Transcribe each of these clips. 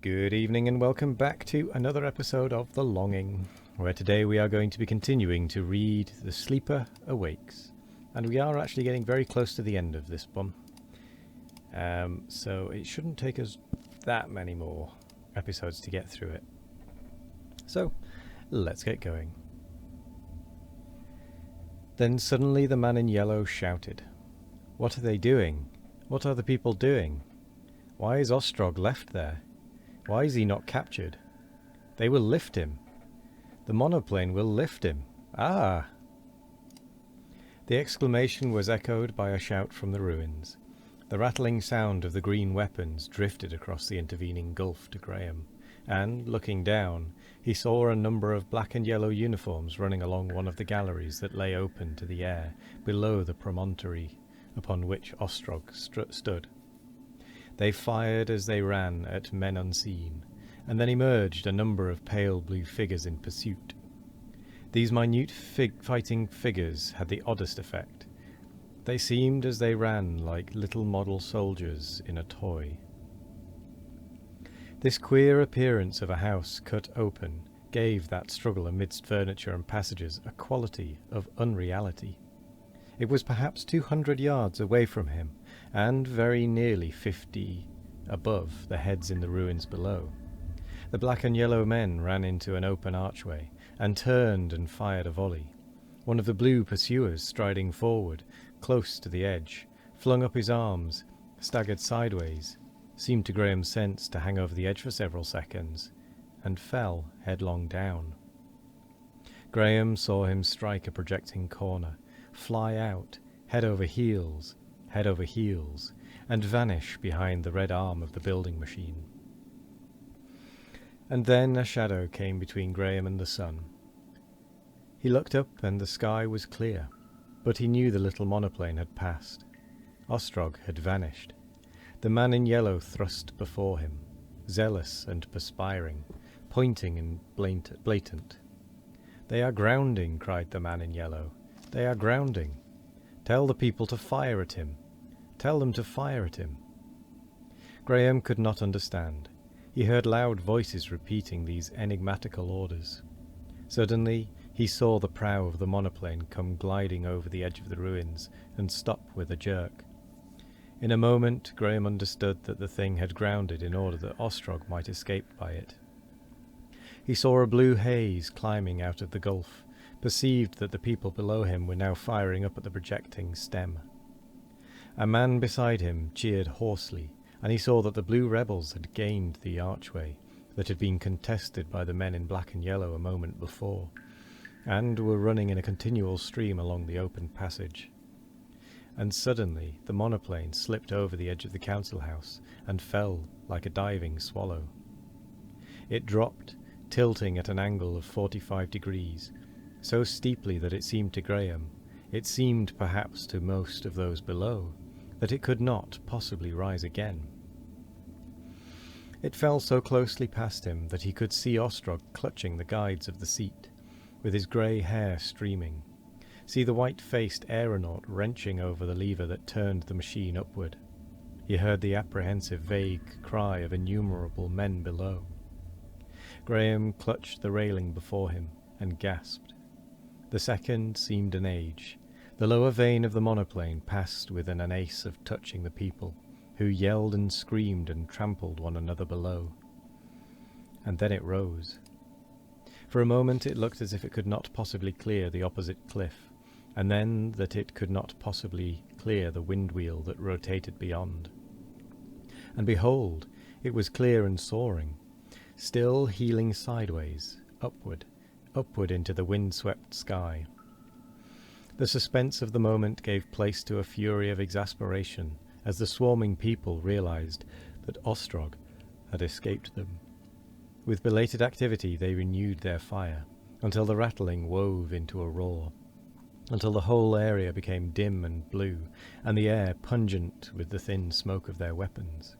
Good evening and welcome back to another episode of The Longing, where today we are going to be continuing to read The Sleeper Awakes. And we are actually getting very close to the end of this one. So it shouldn't take us that many more episodes to get through it. So, let's get going. Then suddenly the man in yellow shouted, "What are they doing? What are the people doing? Why is Ostrog left there? Why is he not captured? They will lift him. The monoplane will lift him. Ah!" The exclamation was echoed by a shout from the ruins. The rattling sound of the green weapons drifted across the intervening gulf to Graham, and, looking down, he saw a number of black and yellow uniforms running along one of the galleries that lay open to the air below the promontory upon which Ostrog stood. They fired as they ran at men unseen, and then emerged a number of pale blue figures in pursuit. These minute fighting figures had the oddest effect. They seemed as they ran like little model soldiers in a toy. This queer appearance of a house cut open gave that struggle amidst furniture and passages a quality of unreality. It was perhaps 200 yards away from him, and very nearly 50 above the heads in the ruins below. The black and yellow men ran into an open archway, and turned and fired a volley. One of the blue pursuers, striding forward, close to the edge, flung up his arms, staggered sideways, seemed to Graham's sense to hang over the edge for several seconds, and fell headlong down. Graham saw him strike a projecting corner, fly out, head over heels, and vanish behind the red arm of the building machine. And then a shadow came between Graham and the sun. He looked up and the sky was clear, but he knew the little monoplane had passed. Ostrog had vanished. The man in yellow thrust before him, zealous and perspiring, pointing and blatant. "They are grounding," cried the man in yellow. "They are grounding. Tell the people to fire at him. Tell them to fire at him." Graham could not understand. He heard loud voices repeating these enigmatical orders. Suddenly he saw the prow of the monoplane come gliding over the edge of the ruins and stop with a jerk. In a moment Graham understood that the thing had grounded in order that Ostrog might escape by it. He saw a blue haze climbing out of the gulf, perceived that the people below him were now firing up at the projecting stem. A man beside him cheered hoarsely, and he saw that the blue rebels had gained the archway that had been contested by the men in black and yellow a moment before, and were running in a continual stream along the open passage. And suddenly the monoplane slipped over the edge of the council house and fell like a diving swallow. It dropped, tilting at an angle of 45 degrees, so steeply that it seemed to Graham, it seemed perhaps to most of those below, that it could not possibly rise again. It fell so closely past him that he could see Ostrog clutching the guides of the seat, with his grey hair streaming, see the white-faced aeronaut wrenching over the lever that turned the machine upward. He heard the apprehensive vague cry of innumerable men below. Graham clutched the railing before him and gasped. The second seemed an age. The lower vane of the monoplane passed within an ace of touching the people, who yelled and screamed and trampled one another below. And then it rose. For a moment it looked as if it could not possibly clear the opposite cliff, and then that it could not possibly clear the wind wheel that rotated beyond. And behold, it was clear and soaring, still heeling sideways, upward into the wind-swept sky. The suspense of the moment gave place to a fury of exasperation as the swarming people realized that Ostrog had escaped them. With belated activity they renewed their fire, until the rattling wove into a roar, until the whole area became dim and blue, and the air pungent with the thin smoke of their weapons.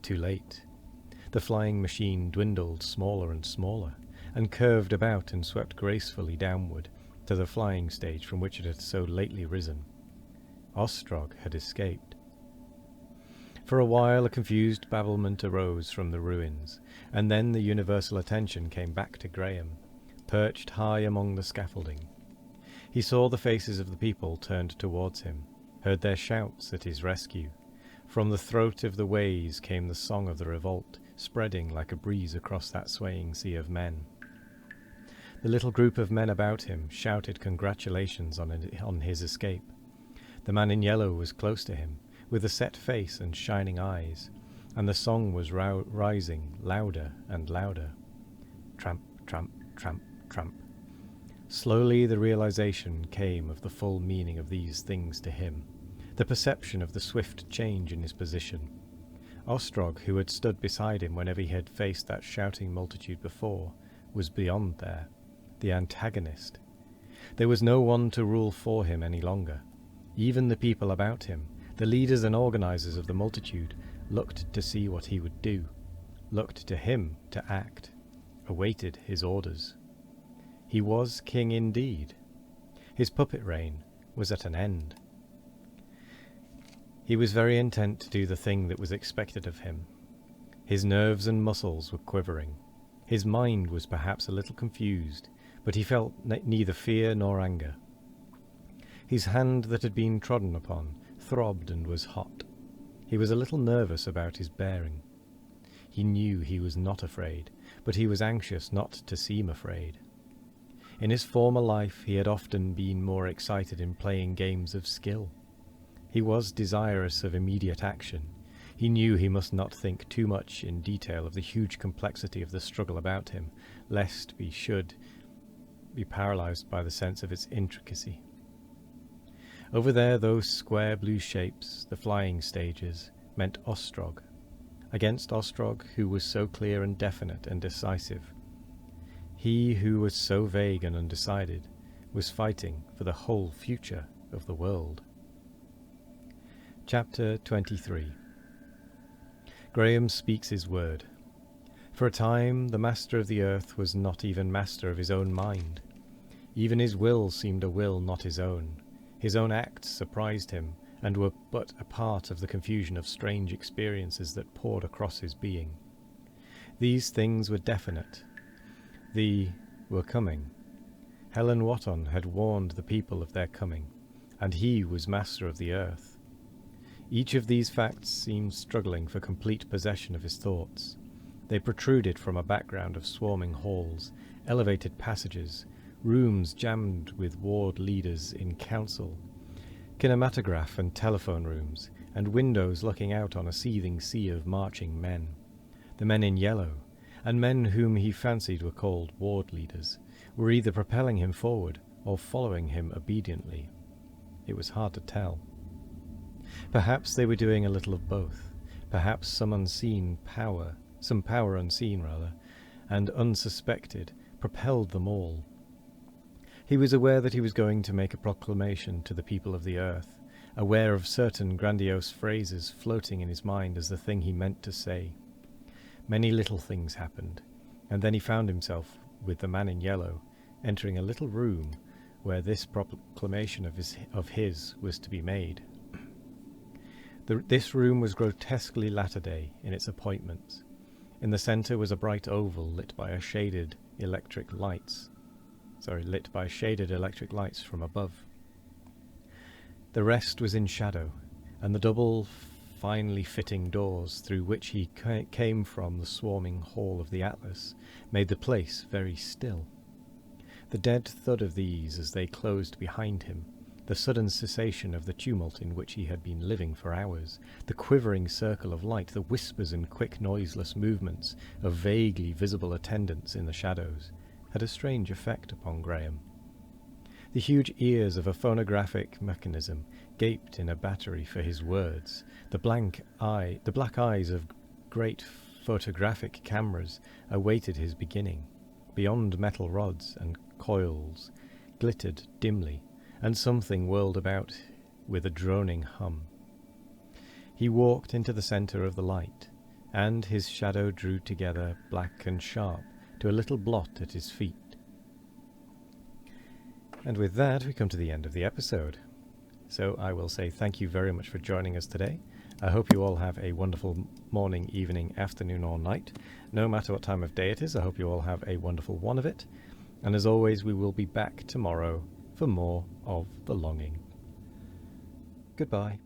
Too late. The flying machine dwindled smaller and smaller, and curved about and swept gracefully downward to the flying stage from which it had so lately risen. Ostrog had escaped. For a while a confused babblement arose from the ruins, and then the universal attention came back to Graham, perched high among the scaffolding. He saw the faces of the people turned towards him, heard their shouts at his rescue. From the throat of the ways came the song of the revolt, spreading like a breeze across that swaying sea of men. The little group of men about him shouted congratulations on his escape. The man in yellow was close to him, with a set face and shining eyes, and the song was rising louder and louder. Tramp, tramp, tramp, tramp. Slowly the realization came of the full meaning of these things to him, the perception of the swift change in his position. Ostrog, who had stood beside him whenever he had faced that shouting multitude before, was beyond there, the antagonist. There was no one to rule for him any longer. Even the people about him, the leaders and organizers of the multitude, looked to see what he would do, looked to him to act, awaited his orders. He was king indeed. His puppet reign was at an end. He was very intent to do the thing that was expected of him. His nerves and muscles were quivering. His mind was perhaps a little confused, but he felt neither fear nor anger. His hand that had been trodden upon throbbed and was hot. He was a little nervous about his bearing. He knew he was not afraid, but he was anxious not to seem afraid. In his former life he had often been more excited in playing games of skill. He was desirous of immediate action. He knew he must not think too much in detail of the huge complexity of the struggle about him, lest he should be paralyzed by the sense of its intricacy. Over there, those square blue shapes, the flying stages, meant Ostrog. Against Ostrog, who was so clear and definite and decisive, he who was so vague and undecided was fighting for the whole future of the world. Chapter 23. Graham speaks his word. For a time the master of the earth was not even master of his own mind. Even his will seemed a will not his own. His own acts surprised him, and were but a part of the confusion of strange experiences that poured across his being. These things were definite. They were coming. Helen Wotton had warned the people of their coming, and he was master of the earth. Each of these facts seemed struggling for complete possession of his thoughts. They protruded from a background of swarming halls, elevated passages, rooms jammed with ward leaders in council, kinematograph and telephone rooms, and windows looking out on a seething sea of marching men. The men in yellow, and men whom he fancied were called ward leaders, were either propelling him forward or following him obediently. It was hard to tell. Perhaps they were doing a little of both. Perhaps some power unseen, and unsuspected, propelled them all. He was aware that he was going to make a proclamation to the people of the earth, aware of certain grandiose phrases floating in his mind as the thing he meant to say. Many little things happened, and then he found himself, with the man in yellow, entering a little room where this proclamation of his was to be made. This room was grotesquely latter-day in its appointments. In the centre was a bright oval lit by shaded electric lights from above. The rest was in shadow, and the double, finely fitting doors through which he came from the swarming hall of the Atlas made the place very still. The dead thud of these as they closed behind him, the sudden cessation of the tumult in which he had been living for hours, the quivering circle of light, the whispers and quick noiseless movements of vaguely visible attendants in the shadows, had a strange effect upon Graham. The huge ears of a phonographic mechanism gaped in a battery for his words. The black eyes of great photographic cameras awaited his beginning. Beyond metal rods and coils glittered dimly, and something whirled about with a droning hum. He walked into the centre of the light, and his shadow drew together black and sharp to a little blot at his feet. And with that, we come to the end of the episode. So I will say thank you very much for joining us today, I hope you all have a wonderful morning, evening, afternoon, or night. No matter what time of day it is, I hope you all have a wonderful one of it. And as always, we will be back tomorrow for more of The Longing. Goodbye.